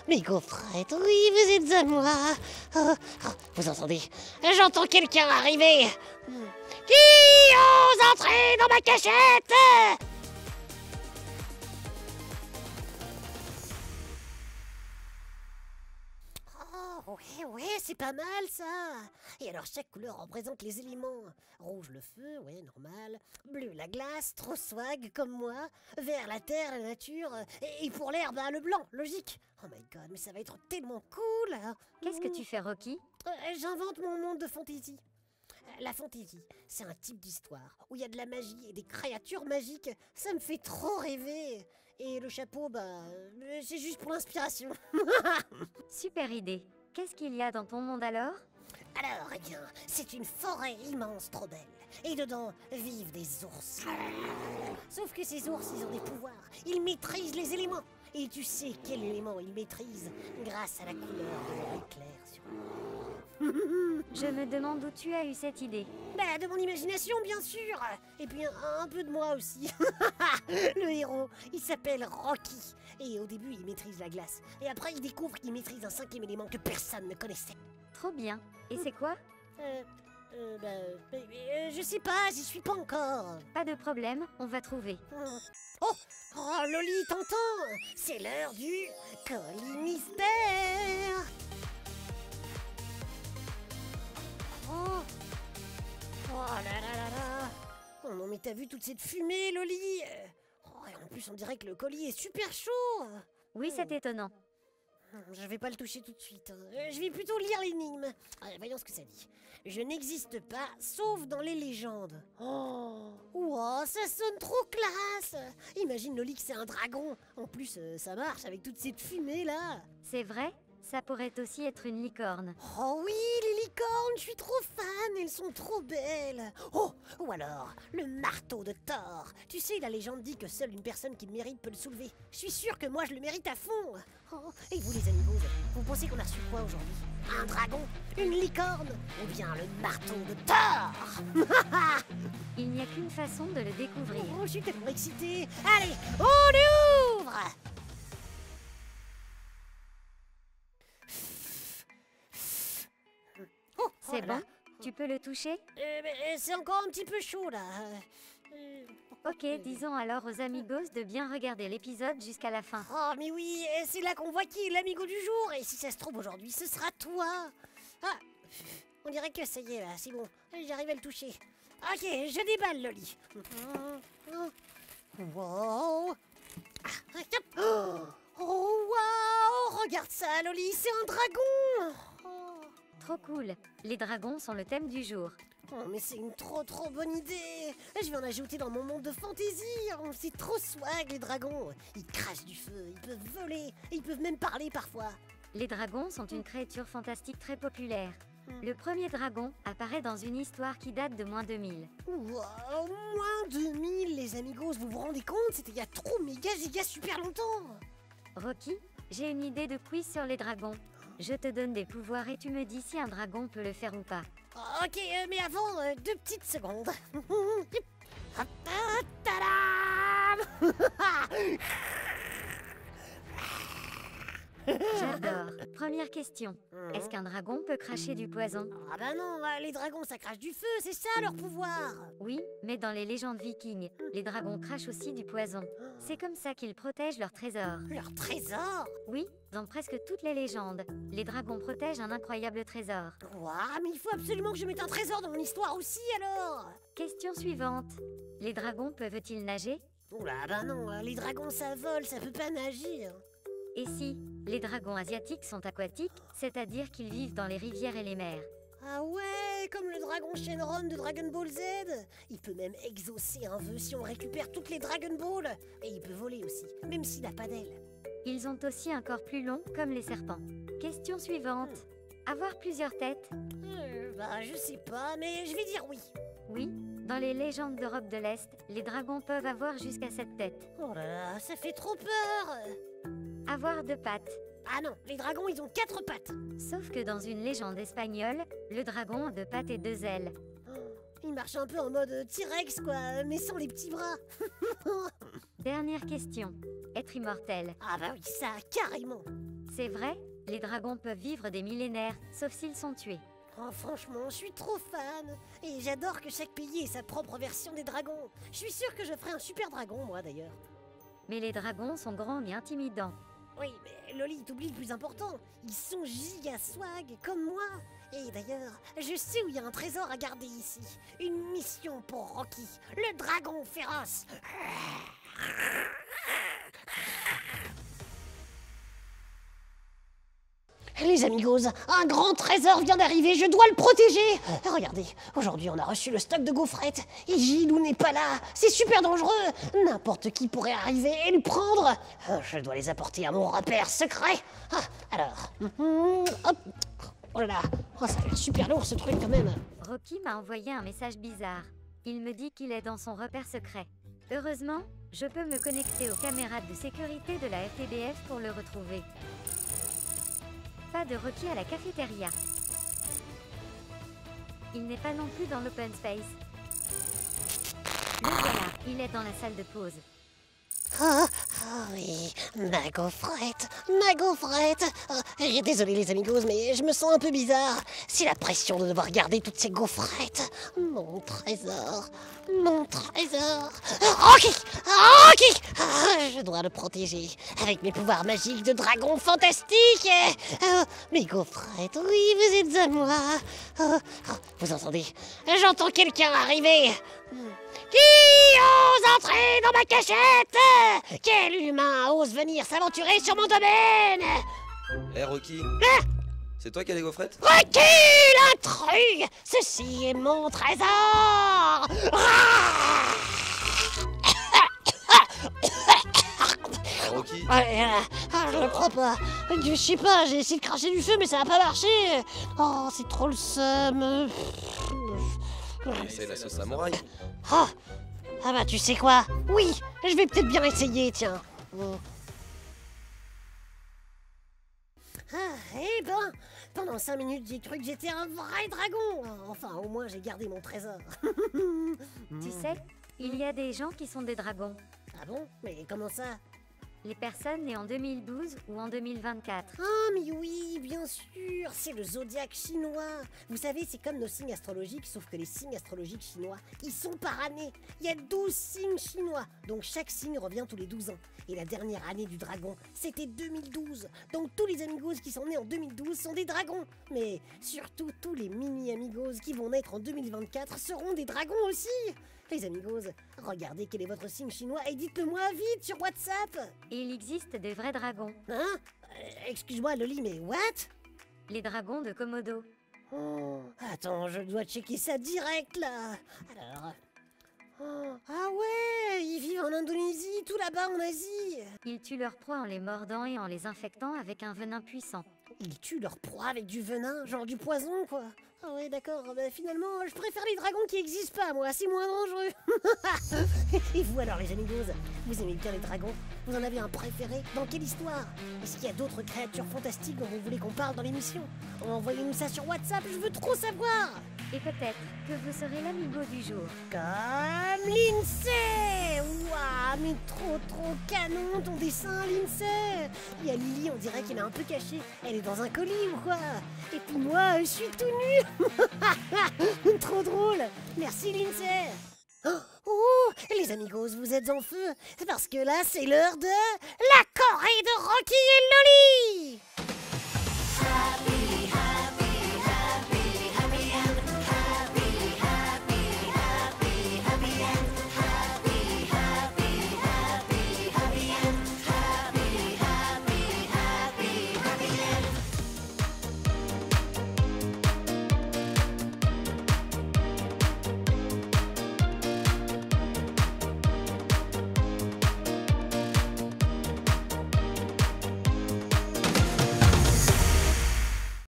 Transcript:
Mes gaufrettes, oui, vous êtes à moi. Vous entendez? J'entends quelqu'un arriver. Qui ose entrer dans ma cachette? Oh, ouais, c'est pas mal ça. Et alors chaque couleur représente les éléments. Rouge le feu, ouais, normal. Bleu la glace, trop swag comme moi. Vert la terre, la nature. Et pour l'air, bah le blanc, logique. Oh my god, mais ça va être tellement cool. Qu'est-ce que tu fais, Rocky? J'invente mon monde de fantaisie. La fantaisie, c'est un type d'histoire où il y a de la magie et des créatures magiques. Ça me fait trop rêver. Et le chapeau, bah, c'est juste pour l'inspiration. Super idée. Qu'est-ce qu'il y a dans ton monde alors? Alors, eh bien, c'est une forêt immense trop belle. Et dedans vivent des ours. Sauf que ces ours, ils ont des pouvoirs. Ils maîtrisent les éléments. Et tu sais quel élément ils maîtrisent grâce à la couleur de leur éclair sur eux. Je me demande où tu as eu cette idée. Bah, de mon imagination, bien sûr. Et puis un peu de moi aussi. Le héros, il s'appelle Rocky. Et au début, il maîtrise la glace. Et après, il découvre qu'il maîtrise un 5e élément que personne ne connaissait. Trop bien. Et c'est quoi? Je sais pas, j'y suis pas encore. Pas de problème, on va trouver. Oh, Loli, t'entends? C'est l'heure du colis mystère. Oh là là là là. Oh non, mais t'as vu toute cette fumée, Loli? Et en plus, on dirait que le colis est super chaud. Oui, c'est étonnant. Je vais pas le toucher tout de suite. Je vais plutôt lire l'énigme. Voyons ce que ça dit. Je n'existe pas, sauf dans les légendes. Oh, wow, ça sonne trop classe. Imagine Loli que c'est un dragon. En plus, ça marche avec toute cette fumée là. C'est vrai? Ça pourrait aussi être une licorne. Oh oui, les licornes, je suis trop fan, elles sont trop belles. Oh, ou alors, le marteau de Thor. Tu sais, la légende dit que seule une personne qui le mérite peut le soulever. Je suis sûre que moi, je le mérite à fond. Oh, et vous les amigos, vous pensez qu'on a reçu quoi aujourd'hui? Un dragon? Une licorne? Ou bien le marteau de Thor? Il n'y a qu'une façon de le découvrir. Oh, je suis tellement excitée. Allez, on ouvre! C'est bon? Tu peux le toucher? C'est encore un petit peu chaud là. Ok, disons alors aux amigos de bien regarder l'épisode jusqu'à la fin. Oh mais oui, c'est là qu'on voit qui est l'amigo du jour. Et si ça se trouve aujourd'hui, ce sera toi. Ah, on dirait que ça y est là, c'est bon. J'arrive à le toucher. Ok, je déballe Loli. Wow. Oh wow, regarde ça Loli, c'est un dragon. Trop cool. Les dragons sont le thème du jour. Oh mais c'est une trop bonne idée. Je vais en ajouter dans mon monde de fantaisie. Oh, c'est trop swag les dragons. Ils crachent du feu, ils peuvent voler, et ils peuvent même parler parfois. Les dragons sont une créature fantastique très populaire. Le premier dragon apparaît dans une histoire qui date de moins 2000. Wow, moins 2000 les amigos, vous vous rendez compte? C'était il y a trop méga giga super longtemps. Rocky, j'ai une idée de quiz sur les dragons. Je te donne des pouvoirs et tu me dis si un dragon peut le faire ou pas. Ok, mais avant, 2 petites secondes. Tadam. J'adore. Première question. Est-ce qu'un dragon peut cracher du poison? Ah bah non, les dragons ça crache du feu, c'est ça leur pouvoir. Oui, mais dans les légendes vikings, les dragons crachent aussi du poison. C'est comme ça qu'ils protègent leur trésor. Leur trésor? Oui, dans presque toutes les légendes, les dragons protègent un incroyable trésor. Ouah, mais il faut absolument que je mette un trésor dans mon histoire aussi alors. Question suivante. Les dragons peuvent-ils nager? Oula, bah non, les dragons ça vole, ça peut pas nager. Et si les dragons asiatiques sont aquatiques, c'est-à-dire qu'ils vivent dans les rivières et les mers? Ah ouais, comme le dragon Shenron de Dragon Ball Z. Il peut même exaucer un vœu si on récupère toutes les Dragon Ball. Et il peut voler aussi, même s'il n'a pas d'ailes. Ils ont aussi un corps plus long, comme les serpents. Question suivante. Avoir plusieurs têtes? Bah je sais pas, mais je vais dire oui. Oui, dans les légendes d'Europe de l'Est, les dragons peuvent avoir jusqu'à 7 têtes. Oh là là, ça fait trop peur. Avoir 2 pattes. Ah non, les dragons ils ont 4 pattes. Sauf que dans une légende espagnole, le dragon a 2 pattes et 2 ailes. Il marche un peu en mode T-Rex quoi, mais sans les petits bras. Dernière question. Être immortel. Ah bah oui, ça, carrément. C'est vrai, les dragons peuvent vivre des millénaires, sauf s'ils sont tués. Oh, franchement, je suis trop fan. Et j'adore que chaque pays ait sa propre version des dragons. Je suis sûre que je ferai un super dragon, moi, d'ailleurs. Mais les dragons sont grands et intimidants. Oui, mais Loli, t'oublies le plus important. Ils sont giga swag, comme moi. Et d'ailleurs, je sais où il y a un trésor à garder ici. Une mission pour Rocky, le dragon féroce. Les amigos, un grand trésor vient d'arriver, je dois le protéger. Regardez, aujourd'hui on a reçu le stock de gaufrettes. Et Gilou n'est pas là, c'est super dangereux. N'importe qui pourrait arriver et le prendre. Je dois les apporter à mon repère secret. Alors, hop. Oh là là, ça a l'air super lourd ce truc quand même. Rocky m'a envoyé un message bizarre. Il me dit qu'il est dans son repère secret. Heureusement, je peux me connecter aux caméras de sécurité de la FTBF pour le retrouver. Pas de Rocky à la cafétéria. Il n'est pas non plus dans l'open space. Le voilà, il est dans la salle de pause. Oh oui, ma gaufrette, ma gaufrette. Désolé les amigos, mais je me sens un peu bizarre. C'est la pression de devoir garder toutes ces gaufrettes. Mon trésor, mon trésor. Rocky, Rocky, je dois le protéger avec mes pouvoirs magiques de dragon fantastique. Mes gaufrettes, oui, vous êtes à moi. Vous entendez? J'entends quelqu'un arriver. Qui ose entrer dans ma cachette? Quel humain ose venir s'aventurer sur mon domaine? Hé Rocky, c'est toi qui as les gaufrettes? Rocky, l'intrus! Ceci est mon trésor! Rocky, Je le crois pas. Je sais pas, j'ai essayé de cracher du feu, mais ça n'a pas marché. Oh, c'est trop le seum. c'est la sauce samouraï. Ah bah tu sais quoi? Oui, je vais peut-être bien essayer, tiens. Eh ben, pendant 5 minutes j'ai cru que j'étais un vrai dragon. Enfin, au moins j'ai gardé mon trésor. Tu sais, il y a des gens qui sont des dragons. Ah bon? Mais comment ça? Les personnes nées en 2012 ou en 2024. Ah mais oui, bien sûr, c'est le zodiaque chinois. Vous savez, c'est comme nos signes astrologiques, sauf que les signes astrologiques chinois, ils sont par année. Il y a 12 signes chinois, donc chaque signe revient tous les 12 ans. Et la dernière année du dragon, c'était 2012. Donc tous les amigos qui sont nés en 2012 sont des dragons. Mais surtout, tous les mini-amigos qui vont naître en 2024 seront des dragons aussi. Les amigos, regardez quel est votre signe chinois et dites-le moi vite sur WhatsApp. Et il existe de vrais dragons. Hein? Excuse-moi Loli, mais what? Les dragons de Komodo. Oh, attends, je dois checker ça direct là. Alors... ah ouais, ils vivent en Indonésie, tout là-bas en Asie. Ils tuent leurs proies en les mordant et en les infectant avec un venin puissant. Ils tuent leurs proies avec du venin, genre du poison quoi. Ah ouais d'accord, bah finalement je préfère les dragons qui existent pas moi, c'est moins dangereux. Et vous alors les amigos, vous aimez bien les dragons? Vous en avez un préféré? Dans quelle histoire? Est-ce qu'il y a d'autres créatures fantastiques dont vous voulez qu'on parle dans l'émission? Envoyez-nous ça sur WhatsApp, je veux trop savoir. Et peut-être que vous serez l'amigo du jour. Comme Lindsay! Waouh, mais trop canon ton dessin, Lindsay! Il y a Lily, on dirait qu'elle est un peu cachée. Elle est dans un colis ou quoi? Et puis moi, je suis tout nu! Trop drôle! Merci, Lindsay! Oh, les amigos, vous êtes en feu! Parce que là, c'est l'heure de la Corée de Rocky et Loli!